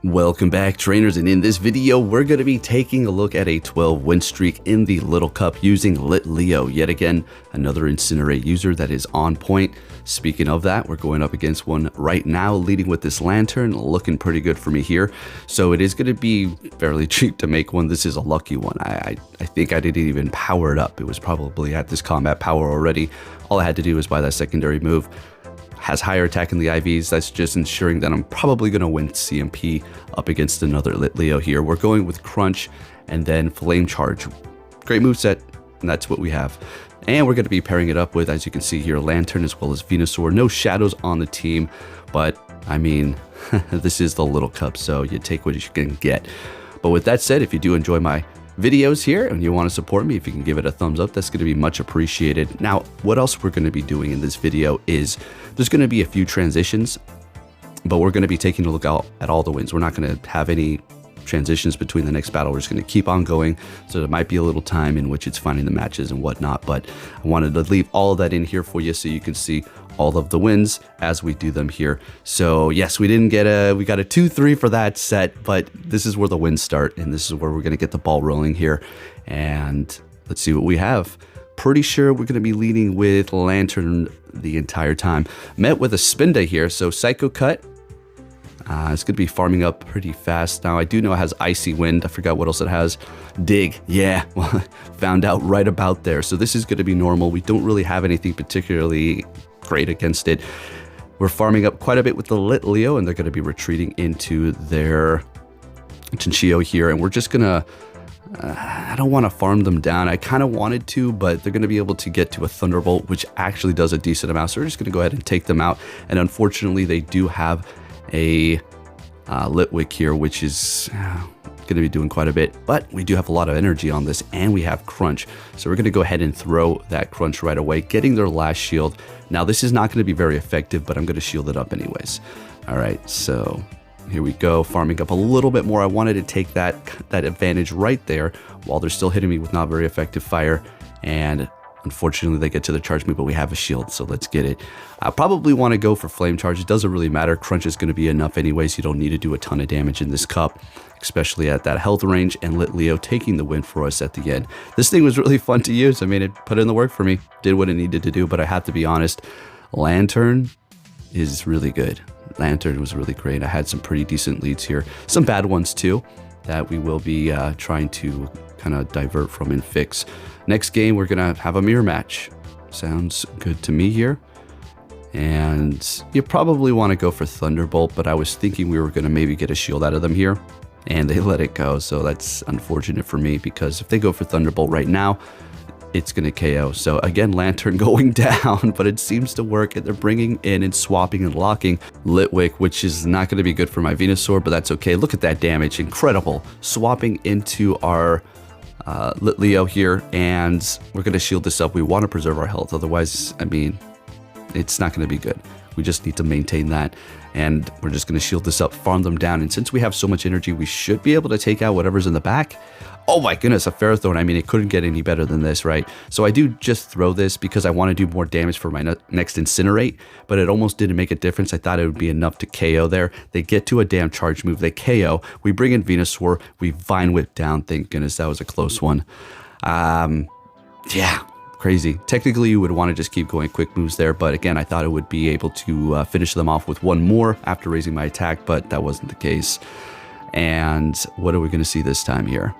Welcome back, trainers, and in this video we're going to be taking a look at a 12 win streak in the Little Cup using LITLEO. Yet again, another Incinerate user that is on point. Speaking of that, we're going up against one right now, leading with this lantern, looking pretty good for me here. So it is going to be fairly cheap to make one. This is a lucky one. I think I didn't even power it up. It was probably at this combat power already. All I had to do was buy that secondary move. Has higher attack in the IVs. That's just ensuring that I'm probably going to win CMP up against another LITLEO here. We're going with Crunch and then Flame Charge. Great moveset, and that's what we have. And we're going to be pairing it up with, as you can see here, Lantern as well as Venusaur. No shadows on the team, but I mean, this is the Little Cup, so you take what you can get. But with that said, if you do enjoy my videos here and you want to support me, if you can give it a thumbs up, that's going to be much appreciated. Now, what else we're going to be doing in this video is there's going to be a few transitions, but we're going to be taking a look at all the wins. We're not going to have any transitions between the next battle. We're just going to keep on going. So there might be a little time in which it's finding the matches and whatnot, but I wanted to leave all of that in here for you so you can see all of the wins as we do them here. So yes, we got a 2-3 for that set, but this is where the wins start, and this is where we're going to get the ball rolling here. And let's see what we have. Pretty sure we're going to be leading with Lantern the entire time. Met with a Spinda here, so Psycho Cut. It's going to be farming up pretty fast. Now, I do know it has Icy Wind. I forgot what else it has. Dig. Yeah, well, found out right about there. So this is going to be normal. We don't really have anything particularly great against it. We're farming up quite a bit with the LITLEO, and they're going to be retreating into their Chinchillo here. And we're just going to... I don't want to farm them down. I kind of wanted to, but they're going to be able to get to a Thunderbolt, which actually does a decent amount. So we're just going to go ahead and take them out. And unfortunately, they do have a Litwick here, which is going to be doing quite a bit. But we do have a lot of energy on this, and we have Crunch. So we're going to go ahead and throw that Crunch right away, getting their last shield. Now, this is not going to be very effective, but I'm going to shield it up anyways. All right, so... here we go, farming up a little bit more. I wanted to take that advantage right there while they're still hitting me with not very effective fire. And unfortunately, they get to the charge move, but we have a shield, so let's get it. I probably want to go for Flame Charge. It doesn't really matter. Crunch is going to be enough anyways. You don't need to do a ton of damage in this cup, especially at that health range, and LITLEO taking the win for us at the end. This thing was really fun to use. I mean, it put in the work for me, did what it needed to do, but I have to be honest, Lantern is really good. Lantern was really great. I had some pretty decent leads here. Some bad ones too that we will be trying to kind of divert from and fix. Next game, we're going to have a mirror match. Sounds good to me here. And you probably want to go for Thunderbolt, but I was thinking we were going to maybe get a shield out of them here. And they let it go, so that's unfortunate for me, because if they go for Thunderbolt right now, it's going to KO. So again, Lantern going down, but it seems to work, and they're bringing in and swapping and locking Litwick, which is not going to be good for my Venusaur, but that's okay. Look at that damage. Incredible. Swapping into our LITLEO here, and we're going to shield this up. We want to preserve our health. Otherwise, I mean, it's not going to be good. We just need to maintain that, and we're just going to shield this up, farm them down, and since we have so much energy, we should be able to take out whatever's in the back. Oh my goodness, a Ferrothorn. I mean, it couldn't get any better than this, right? So I do just throw this because I want to do more damage for my next Incinerate, but it almost didn't make a difference. I thought it would be enough to KO there. They get to a damn charge move. They KO. We bring in Venusaur. We Vine Whip down. Thank goodness, that was a close one. Yeah, crazy. Technically, you would want to just keep going quick moves there, but again, I thought it would be able to finish them off with one more after raising my attack, but that wasn't the case. And what are we going to see this time here?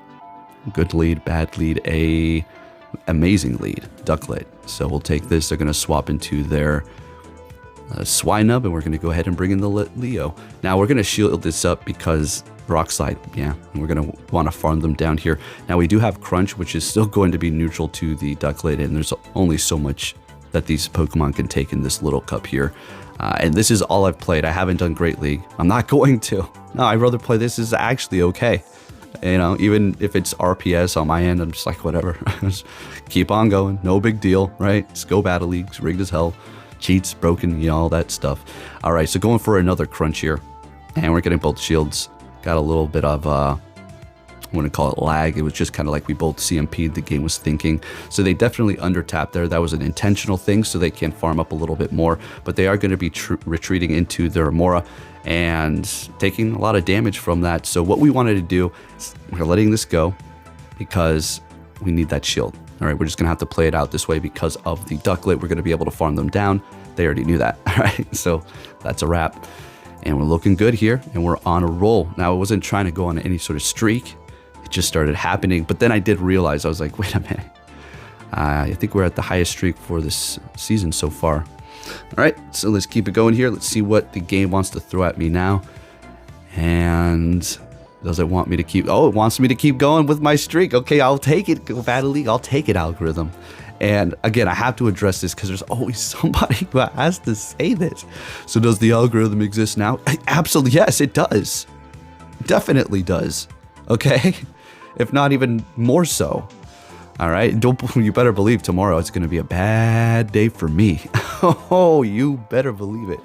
Good lead, bad lead, amazing lead, Ducklet. So we'll take this. They're going to swap into their Swinub, and we're going to go ahead and bring in the LITLEO. Now we're going to shield this up because Rock Slide, yeah, and we're going to want to farm them down here. Now we do have Crunch, which is still going to be neutral to the Ducklet, and there's only so much that these Pokemon can take in this little cup here. And this is all I've played. I haven't done Great League. I'm not going to. No, I'd rather play this. Is actually okay. You know, even if it's RPS on my end, I'm just like, whatever. Just keep on going. No big deal, right? Just go Battle Leagues, rigged as hell. Cheats, broken, you know, all that stuff. All right, so going for another Crunch here. And we're getting both shields. Got a little bit of, I want to call it lag. It was just kind of like we both CMP'd, the game was thinking. So they definitely under-tapped there. That was an intentional thing, so they can farm up a little bit more. But they are going to be retreating into their Amora. and taking a lot of damage from that. So what we wanted to do is we're letting this go because we need that shield. All right, we're just gonna have to play it out this way because of the ducklet. We're gonna be able to farm them down. They already knew that, all right? So that's a wrap. And we're looking good here, and we're on a roll. Now, I wasn't trying to go on any sort of streak. It just started happening. But then I did realize, I was like, wait a minute. I think we're at the highest streak for this season so far. All right, so let's keep it going here. Let's see what the game wants to throw at me now. And does it want me to keep... Oh, it wants me to keep going with my streak. Okay, I'll take it, Go Battle League. I'll take it, algorithm. And again, I have to address this because there's always somebody who has to say this. So does the algorithm exist now? Absolutely, yes, it does. Definitely does. Okay? If not even more so. All right? You better believe tomorrow it's going to be a bad day for me. Oh, you better believe it.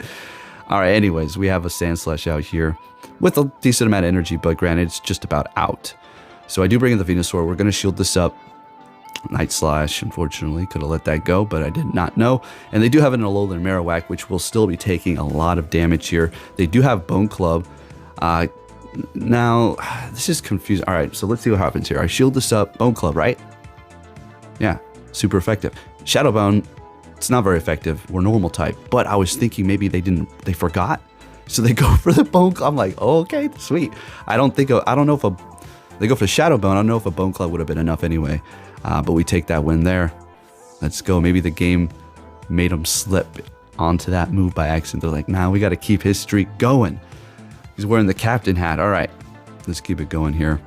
All right, anyways, we have a Sandslash out here with a decent amount of energy, but granted, it's just about out. So I do bring in the Venusaur. We're going to shield this up. Night Slash, unfortunately, could have let that go, but I did not know. And they do have an Alolan Marowak, which will still be taking a lot of damage here. They do have Bone Club. Now, this is confusing. All right, so let's see what happens here. I shield this up. Bone Club, right? Yeah, super effective. Shadow Bone, it's not very effective. We're normal type, but I was thinking maybe they forgot. So they go for the Bone Club. I'm like, oh, okay, sweet. I don't know if they go for Shadow Bone. I don't know if a Bone Club would have been enough anyway. But we take that win there. Let's go. Maybe the game made them slip onto that move by accident. They're like, nah, we got to keep his streak going. He's wearing the captain hat. All right, let's keep it going here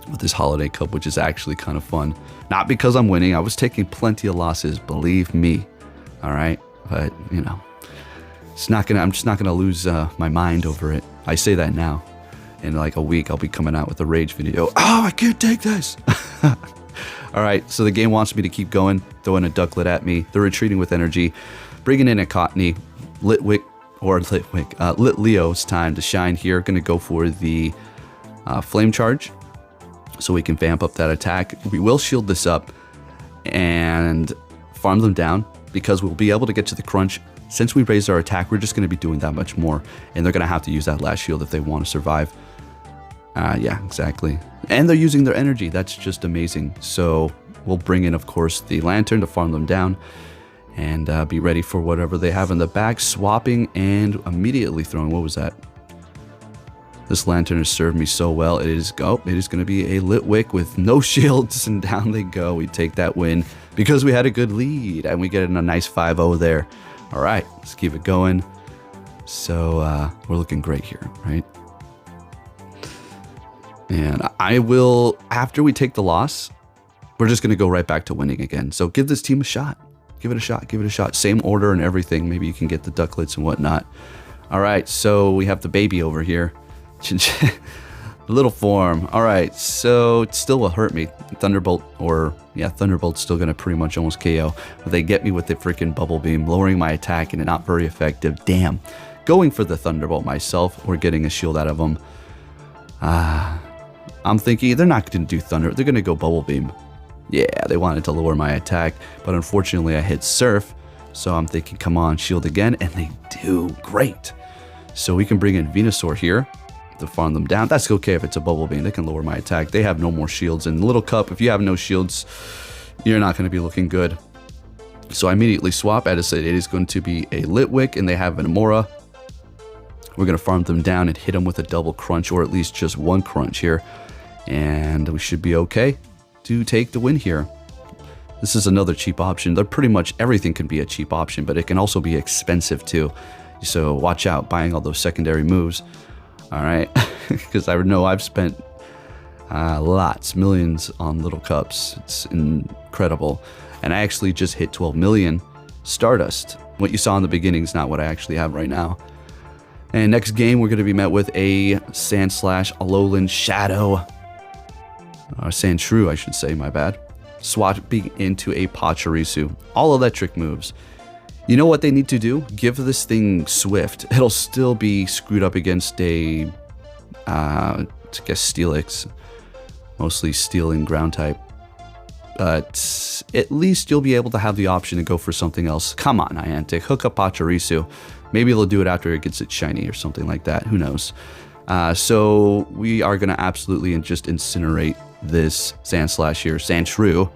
with this Holiday Cup, which is actually kind of fun. Not because I'm winning. I was taking plenty of losses, believe me. All right, but you know, I'm just not gonna lose my mind over it. I say that now. In like a week, I'll be coming out with a rage video. Oh, I can't take this. All right, so the game wants me to keep going, throwing a ducklet at me. They're retreating with energy, bringing in a Cottony, Litleo's time to shine here. Going to go for the Flame Charge, so we can vamp up that attack. We will shield this up and farm them down because we'll be able to get to the crunch. Since we raised our attack, we're just going to be doing that much more, and they're going to have to use that last shield if they want to survive. Yeah, exactly. And they're using their energy. That's just amazing. So we'll bring in, of course, the Lantern to farm them down and be ready for whatever they have in the back. Swapping and immediately throwing. What was that? This Lantern has served me so well. It is going to be a Litwick with no shields, and down they go. We take that win because we had a good lead, and we get in a nice 5-0 there. All right, let's keep it going. So we're looking great here, right? And I will, after we take the loss, we're just going to go right back to winning again. So give this team a shot. Give it a shot. Give it a shot. Same order and everything. Maybe you can get the ducklets and whatnot. All right, so we have the baby over here. Little form. All right, so it still will hurt me. Thunderbolt's still going to pretty much almost KO. But they get me with the freaking Bubble Beam, lowering my attack and not very effective. Damn. Going for the Thunderbolt myself or getting a shield out of them. I'm thinking they're not going to do Thunder. They're going to go Bubble Beam. Yeah, they wanted to lower my attack, but unfortunately I hit Surf. So I'm thinking, come on, shield again, and they do. Great. So we can bring in Venusaur here to farm them down. That's okay if it's a Bubble Beam. They can lower my attack. They have no more shields. And Little Cup, if you have no shields, you're not going to be looking good. So I immediately swap. As I said, it is going to be a Litwick, and they have an Amora. We're going to farm them down and hit them with a double crunch, or at least just one crunch here. And we should be okay to take the win here. This is another cheap option. They're pretty much everything can be a cheap option, but it can also be expensive too. So watch out buying all those secondary moves. All right, because I know I've spent millions on Little Cups. It's incredible. And I actually just hit 12 million Stardust. What you saw in the beginning is not what I actually have right now. And next game, we're going to be met with a Sandslash, Alolan Shadow. Sandshrew, I should say, my bad. Swapping into a Pachirisu. All electric moves. You know what they need to do? Give this thing Swift. It'll still be screwed up against a, I guess, Steelix. Mostly Steel and Ground type. But at least you'll be able to have the option to go for something else. Come on, Niantic. Hook up Pachirisu. Maybe they'll do it after it gets its shiny or something like that. Who knows? So we are going to absolutely just incinerate this Sandslash here. Sandshrew.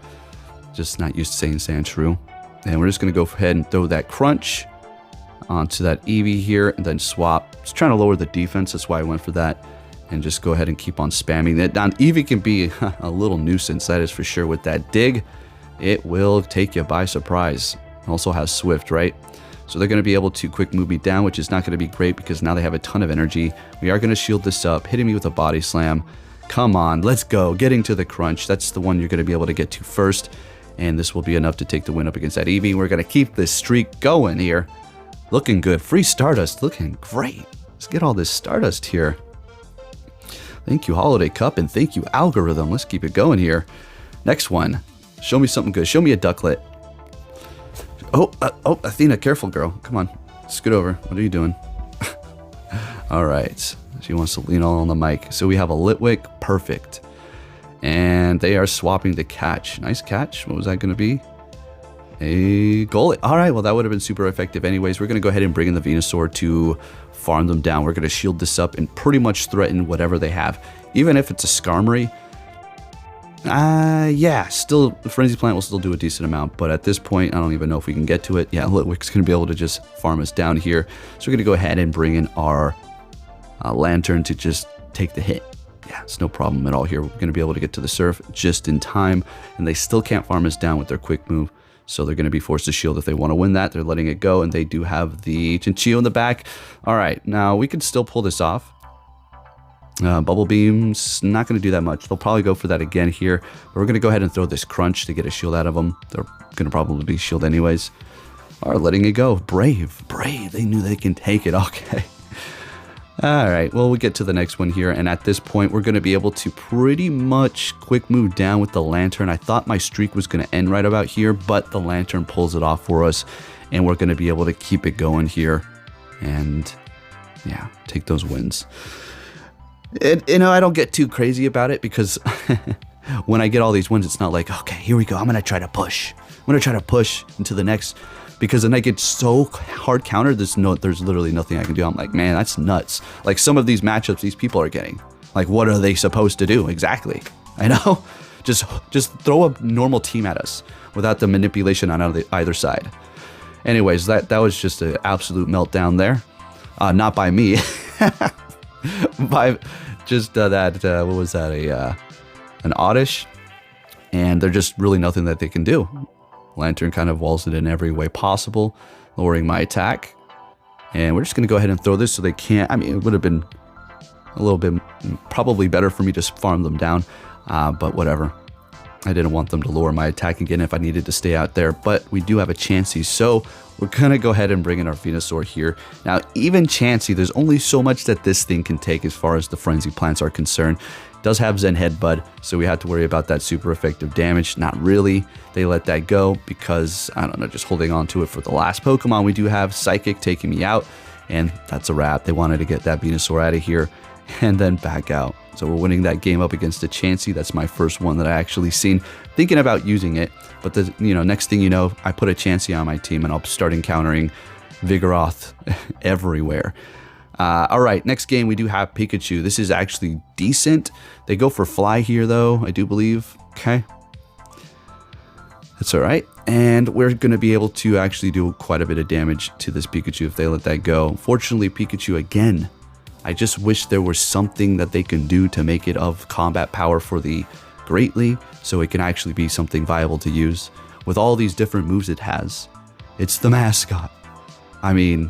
Just not used to saying Sandshrew. And we're just going to go ahead and throw that Crunch onto that Eevee here and then swap. Just trying to lower the defense. That's why I went for that. And just go ahead and keep on spamming that. Now, Eevee can be a little nuisance, that is for sure. With that dig, it will take you by surprise. Also has Swift, right? So they're going to be able to quick move me down, which is not going to be great because now they have a ton of energy. We are going to shield this up, hitting me with a body slam. Come on, let's go. Getting to the Crunch. That's the one you're going to be able to get to first. And this will be enough to take the win up against that Eevee. We're going to keep this streak going here. Looking good. Free Stardust. Looking great. Let's get all this Stardust here. Thank you, Holiday Cup, and thank you, Algorithm. Let's keep it going here. Next one. Show me something good. Show me a Ducklet. Oh, Athena, careful, girl. Come on. Scoot over. What are you doing? All right. She wants to lean all on the mic. So we have a Litwick. Perfect. And they are swapping the catch. Nice catch. What was that going to be? A Golett. All right. Well, that would have been super effective anyways. We're going to go ahead and bring in the Venusaur to farm them down. We're going to shield this up and pretty much threaten whatever they have. Even if it's a Skarmory. Yeah, still, the Frenzy Plant will still do a decent amount, but at this point, I don't even know if we can get to it. Yeah, Litwick's going to be able to just farm us down here. So we're going to go ahead and bring in our Lantern to just take the hit. Yeah, it's no problem at all here. We're going to be able to get to the Surf just in time, and they still can't farm us down with their quick move. So they're going to be forced to shield if they want to win that. They're letting it go, and they do have the Chinchillo in the back. All right, now we can still pull this off. Bubble Beam's not going to do that much. They'll probably go for that again here. But we're going to go ahead and throw this Crunch to get a shield out of them. They're going to probably be shield anyways. Are letting it go. Brave. They knew they can take it. Okay. All right. Well, we get to the next one here. And at this point, we're going to be able to pretty much quick move down with the Lantern. I thought my streak was going to end right about here, but the Lantern pulls it off for us. And we're going to be able to keep it going here. And yeah, take those wins. You know, I don't get too crazy about it because when I get all these wins, it's not like, okay, here we go. I'm going to try to push. I'm going to try to push into the next, because then I get so hard countered. There's literally nothing I can do. I'm like, man, that's nuts. Like some of these matchups these people are getting, like, what are they supposed to do? Exactly. I know. Just throw a normal team at us without the manipulation on either side. Anyways, that was just an absolute meltdown there. Not by me. By just what was that, an Oddish, and there's just really nothing that they can do. Lantern kind of walls it in every way possible, lowering my attack, and we're just going to go ahead and throw this so they can't. I mean, it would have been a little bit probably better for me to farm them down, but whatever. I didn't want them to lower my attack again if I needed to stay out there, but we do have a Chansey, so we're going to go ahead and bring in our Venusaur here. Now, even Chansey, there's only so much that this thing can take as far as the Frenzy Plants are concerned. It does have Zen Headbutt, so we have to worry about that super effective damage. Not really. They let that go because, I don't know, just holding on to it for the last Pokemon. We do have Psychic taking me out, and that's a wrap. They wanted to get that Venusaur out of here and then back out. So we're winning that game up against a Chansey. That's my first one that I actually seen. Thinking about using it, but the next thing you know, I put a Chansey on my team and I'll start encountering Vigoroth everywhere. All right, next game we do have Pikachu. This is actually decent. They go for Fly here though, I do believe. Okay. That's all right. And we're going to be able to actually do quite a bit of damage to this Pikachu if they let that go. Fortunately, Pikachu again, I just wish there was something that they can do to make it of combat power for the greatly, so it can actually be something viable to use. With all these different moves it has, it's the mascot. I mean,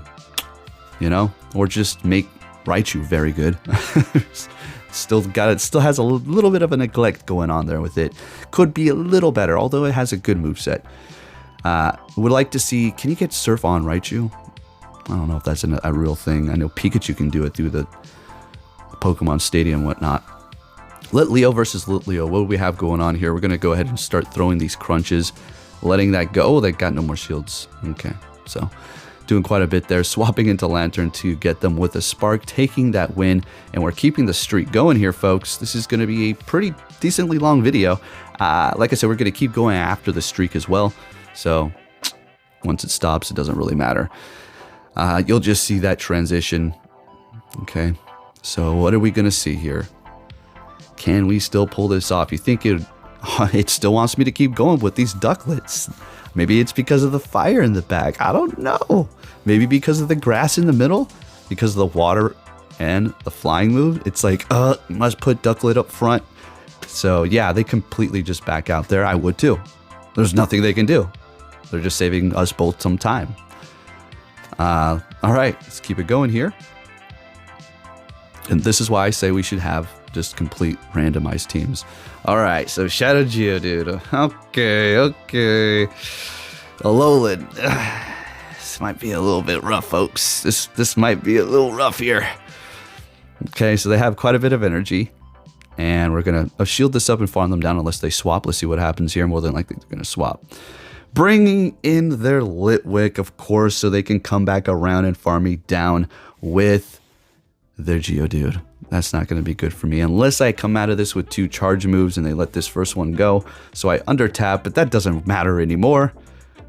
or just make Raichu very good. Still has a little bit of a neglect going on there with it. Could be a little better, although it has a good moveset. Would like to see, can you get Surf on Raichu? I don't know if that's a real thing. I know Pikachu can do it through the Pokemon Stadium and whatnot. Litleo versus Litleo. What do we have going on here? We're going to go ahead and start throwing these Crunches, letting that go. Oh, they got no more shields. Okay, so doing quite a bit there. Swapping into Lantern to get them with a Spark, taking that win, and we're keeping the streak going here, folks. This is going to be a pretty decently long video. Like I said, we're going to keep going after the streak as well. So once it stops, it doesn't really matter. you'll just see that transition. Okay, so what are we gonna see here? Can we still pull this off? You think it still wants me to keep going with these ducklets? Maybe it's because of the fire in the back. I don't know. Maybe because of the grass in the middle, because of the water and the flying move. It's like, must put ducklet up front. So yeah, they completely just back out there. I would too. There's nothing they can do. They're just saving us both some time. All right, let's keep it going here. And this is why I say we should have just complete randomized teams. All right, so Shadow Geodude. Okay. Alolan. This might be a little bit rough, folks. This might be a little rough here. Okay, so they have quite a bit of energy. And we're going to shield this up and farm them down unless they swap. Let's see what happens here. More than likely, they're going to swap. Bringing in their Litwick, of course, so they can come back around and farm me down with their Geodude. That's not going to be good for me unless I come out of this with 2 charge moves and they let this first one go. So I undertap, but that doesn't matter anymore.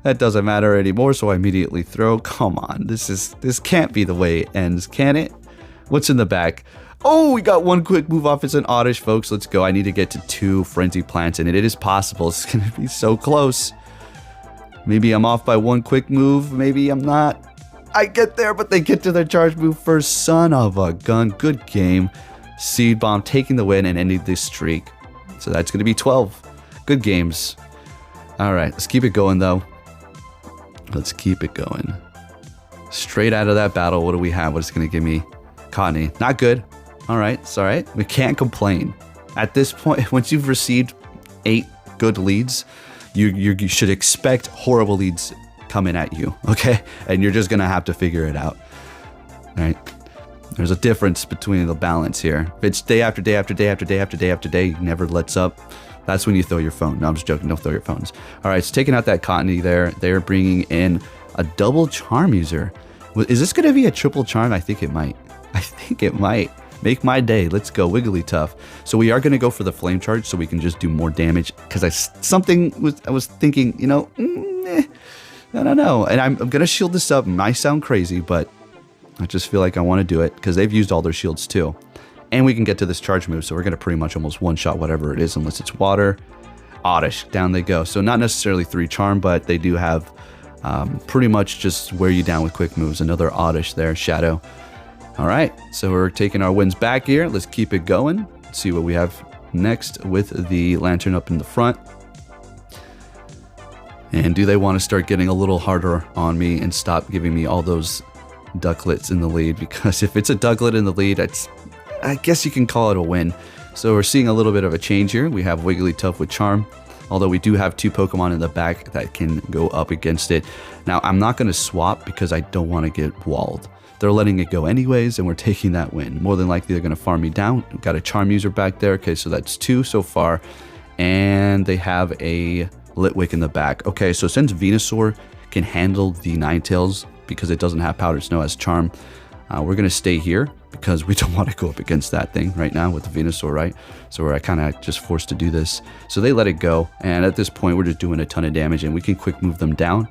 So I immediately throw. Come on, this can't be the way it ends, can it? What's in the back? Oh, we got 1 quick move off. It's an Oddish, folks. Let's go. I need to get to 2 Frenzy Plants, and it is possible. It's going to be so close. Maybe I'm off by 1 quick move. Maybe I'm not. I get there, but they get to their charge move first. Son of a gun. Good game. Seed Bomb taking the win and ending this streak. So that's going to be 12. Good games. All right, let's keep it going, though. Let's keep it going. Straight out of that battle, what do we have? What's going to give me? Cottony. Not good. All right, it's all right. We can't complain. At this point, once you've received 8 good leads, you should expect horrible leads coming at you, okay? And you're just gonna have to figure it out. All right. There's a difference between the balance here. If it's day after day after day after day after day after day, never lets up. That's when you throw your phone. No, I'm just joking. Don't throw your phones. All right, so taking out that Cottony there. They're bringing in a double charm user. Is this gonna be a triple charm? I think it might. Make my day. Let's go. Wigglytuff. So we are going to go for the flame charge so we can just do more damage. Because I was thinking, you know, I don't know. And I'm going to shield this up. It might sound crazy, but I just feel like I want to do it. Because they've used all their shields too. And we can get to this charge move. So we're going to pretty much almost one-shot whatever it is. Unless it's water. Oddish. Down they go. So not necessarily 3 charm, but they do have pretty much just wear you down with quick moves. Another Oddish there. Shadow. All right, so we're taking our wins back here. Let's keep it going. Let's see what we have next with the lantern up in the front. And do they want to start getting a little harder on me and stop giving me all those ducklets in the lead? Because if it's a ducklet in the lead, I guess you can call it a win. So we're seeing a little bit of a change here. We have Wigglytuff with Charm, although we do have 2 Pokemon in the back that can go up against it. Now, I'm not going to swap because I don't want to get walled. They're letting it go anyways, and we're taking that win. More than likely, they're going to farm me down. We've got a Charm user back there. Okay, so that's 2 so far. And they have a Litwick in the back. Okay, so since Venusaur can handle the Ninetales because it doesn't have Powdered Snow as Charm, we're going to stay here because we don't want to go up against that thing right now with the Venusaur, right? So we're kind of just forced to do this. So they let it go. And at this point, we're just doing a ton of damage, and we can quick move them down.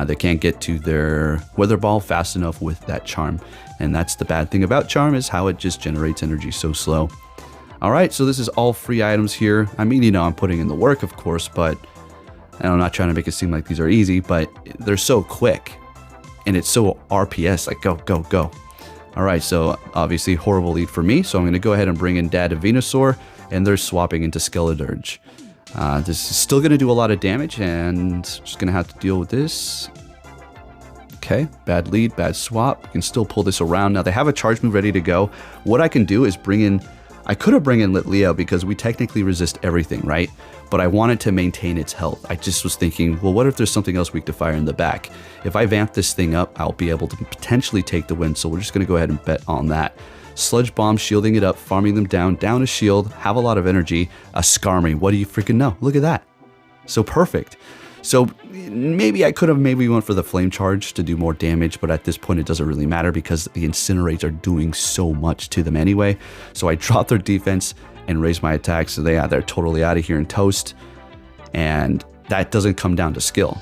They can't get to their Weather Ball fast enough with that Charm. And that's the bad thing about Charm, is how it just generates energy so slow. All right, so this is all free items here. I mean, you know, I'm putting in the work, of course, but I'm not trying to make it seem like these are easy, but they're so quick. And it's so RPS, like go, go, go. All right, so obviously horrible lead for me. So I'm going to go ahead and bring in Dad and Venusaur, and they're swapping into Skeledirge. This is still going to do a lot of damage, and just going to have to deal with this. Okay, bad lead, bad swap. We can still pull this around. Now, they have a charge move ready to go. What I can do is bring in... I could have bring in Litleo because we technically resist everything, right? But I wanted to maintain its health. I just was thinking, well, what if there's something else weak to fire in the back? If I vamp this thing up, I'll be able to potentially take the win. So we're just going to go ahead and bet on that. Sludge Bomb, shielding it up, farming them down a shield, have a lot of energy, a Skarmory. What do you freaking know? Look at that. So perfect. So maybe I could have went for the Flame Charge to do more damage, but at this point it doesn't really matter because the Incinerates are doing so much to them anyway. So I dropped their defense and raised my attack, so they're totally out of here and toast. And that doesn't come down to skill.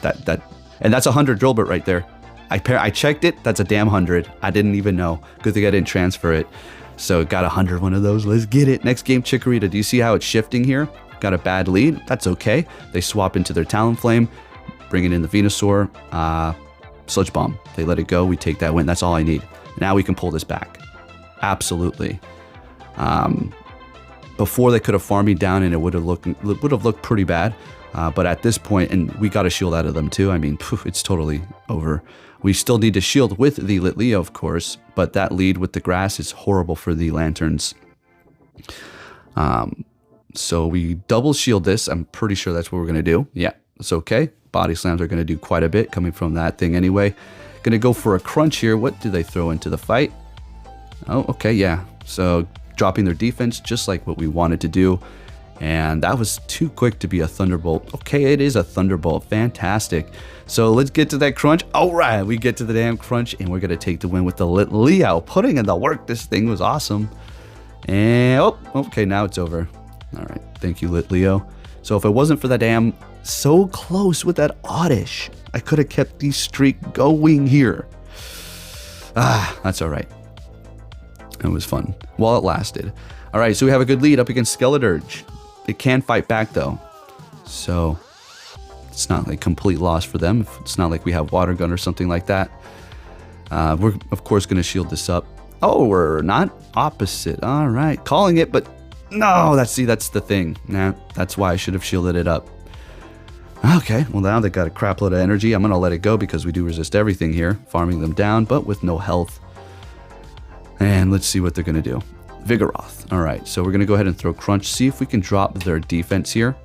And that's 100 Drillbit right there. I checked it. That's a damn 100. I didn't even know. Good thing I didn't transfer it. So got 100 one of those. Let's get it. Next game, Chikorita. Do you see how it's shifting here? Got a bad lead. That's okay. They swap into their Talonflame, bringing in the Venusaur. Sludge Bomb. They let it go. We take that win. That's all I need. Now we can pull this back. Absolutely. Before they could have farmed me down and it would have looked pretty bad. But at this point, and we got a shield out of them too. I mean, it's totally over. We still need to shield with the Litleo, of course, but that lead with the grass is horrible for the Lanturns. So we double shield this. I'm pretty sure that's what we're going to do. Yeah, it's okay. Body slams are going to do quite a bit coming from that thing anyway. Going to go for a crunch here. What do they throw into the fight? Oh, okay, yeah. So dropping their defense just like what we wanted to do. And that was too quick to be a Thunderbolt. Okay, it is a Thunderbolt. Fantastic. So let's get to that crunch. All right, we get to the damn crunch, and we're going to take the win with the Litleo. Putting in the work. This thing was awesome. And, oh, okay, now it's over. All right, thank you, Litleo. So if it wasn't for that damn so close with that Oddish, I could have kept the streak going here. That's all right. It was fun while it lasted. All right, so we have a good lead up against Skeledirge. It can fight back though, so it's not like complete loss for them. It's not like we have Water Gun or something like that. We're of course going to shield this up. Oh, we're not opposite. All right, calling it, but no. That's the thing. Nah, that's why I should have shielded it up. Okay, well now they got a crap load of energy. I'm gonna let it go because we do resist everything here, farming them down, but with no health. And let's see what they're gonna do. Vigoroth. All right, so we're going to go ahead and throw Crunch, see if we can drop their defense here.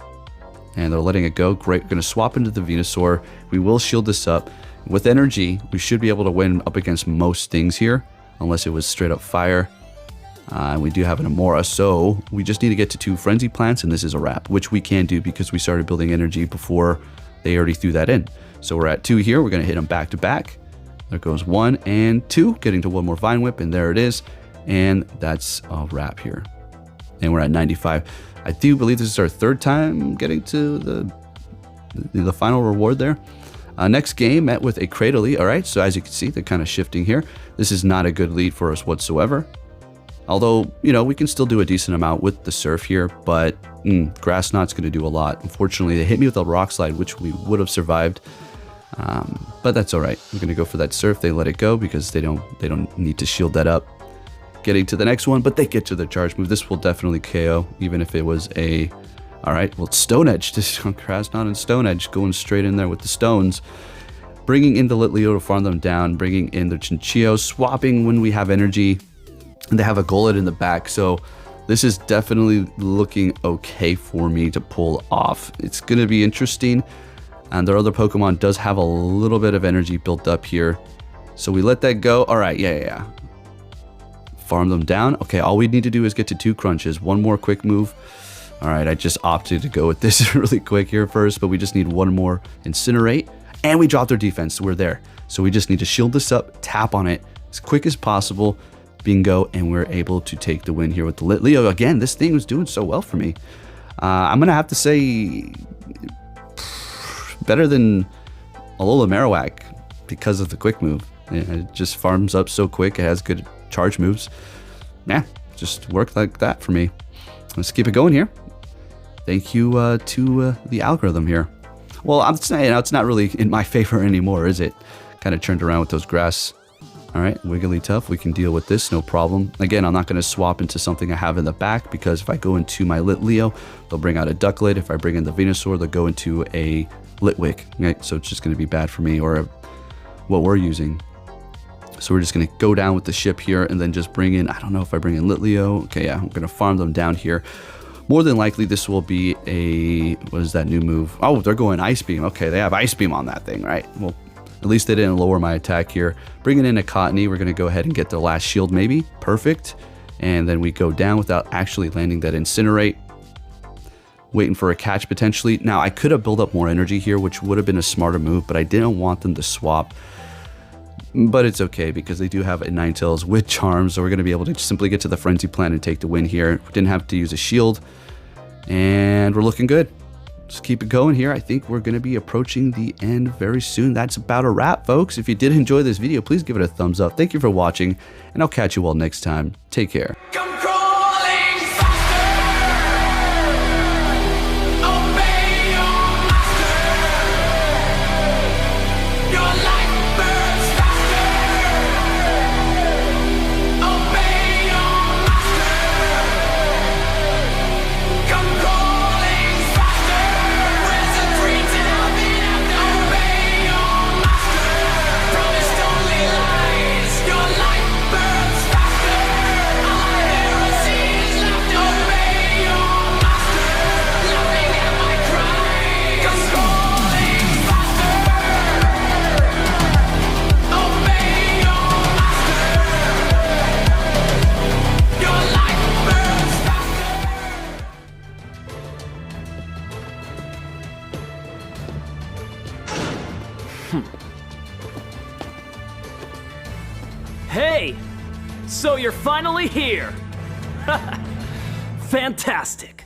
And they're letting it go. Great. We're going to swap into the Venusaur. We will shield this up. With energy, we should be able to win up against most things here, unless it was straight up fire. And we do have an Amora, so we just need to get to 2 Frenzy Plants, and this is a wrap, which we can do because we started building energy before they already threw that in. So we're at 2 here. We're going to hit them back to back. There goes 1 and 2, getting to 1 more Vine Whip, and there it is. And that's a wrap here. And we're at 95. I do believe this is our 3rd time getting to the final reward there. Next game, met with a Cradily. All right, so as you can see, they're kind of shifting here. This is not a good lead for us whatsoever. Although, you know, we can still do a decent amount with the Surf here, but Grass Knot's going to do a lot. Unfortunately, they hit me with a Rock Slide, which we would have survived. But that's all right. We're going to go for that Surf. They let it go because they don't need to shield that up. Getting to the next one, but they get to the charge move. This will definitely KO, even if it was a... All right, well, Stone Edge. This is Grass Knot and Stone Edge, going straight in there with the stones. Bringing in the Litleo to farm them down, bringing in the Chinchillo, swapping when we have energy, and they have a Golett in the back, so this is definitely looking okay for me to pull off. It's going to be interesting, and their other Pokemon does have a little bit of energy built up here, so we let that go. All right, yeah. Farm them down. Okay, all we need to do is get to 2 crunches. 1 more quick move. All right, I just opted to go with this really quick here first, but we just need 1 more Incinerate, and we drop their defense. We're there. So we just need to shield this up, tap on it as quick as possible. Bingo, and we're able to take the win here with the Litleo. Again, this thing was doing so well for me. I'm going to have to say better than Alola Marowak because of the quick move. It just farms up so quick. It has good charge moves. Yeah, just worked like that for me. Let's keep it going here. Thank you to the algorithm here. Well, I'm saying it's not really in my favor anymore, is it? Kind of turned around with those grass. All right, Wigglytuff, we can deal with this, no problem. Again, I'm not going to swap into something I have in the back because if I go into my Litleo, they'll bring out a Ducklet. If I bring in the Venusaur, they'll go into a Litwick. Right? So it's just going to be bad for me or what we're using. So we're just going to go down with the ship here and then just bring in, I don't know if I bring in Litleo. Okay, yeah, I'm going to farm them down here. More than likely, this will be a, what is that new move? Oh, they're going Ice Beam. Okay, they have Ice Beam on that thing, right? Well, at least they didn't lower my attack here. Bringing in a Cottony, we're going to go ahead and get their last shield maybe. Perfect. And then we go down without actually landing that Incinerate. Waiting for a catch potentially. Now, I could have built up more energy here, which would have been a smarter move, but I didn't want them to swap. But it's okay because they do have a Ninetales with Charms, so we're going to be able to simply get to the Frenzy Plant and take the win here. We didn't have to use a shield, and we're looking good. just keep it going here. I think we're going to be approaching the end very soon. That's about a wrap, folks. If you did enjoy this video, please give it a thumbs up. Thank you for watching, and I'll catch you all next time. Take care. Hey! So you're finally here! Fantastic!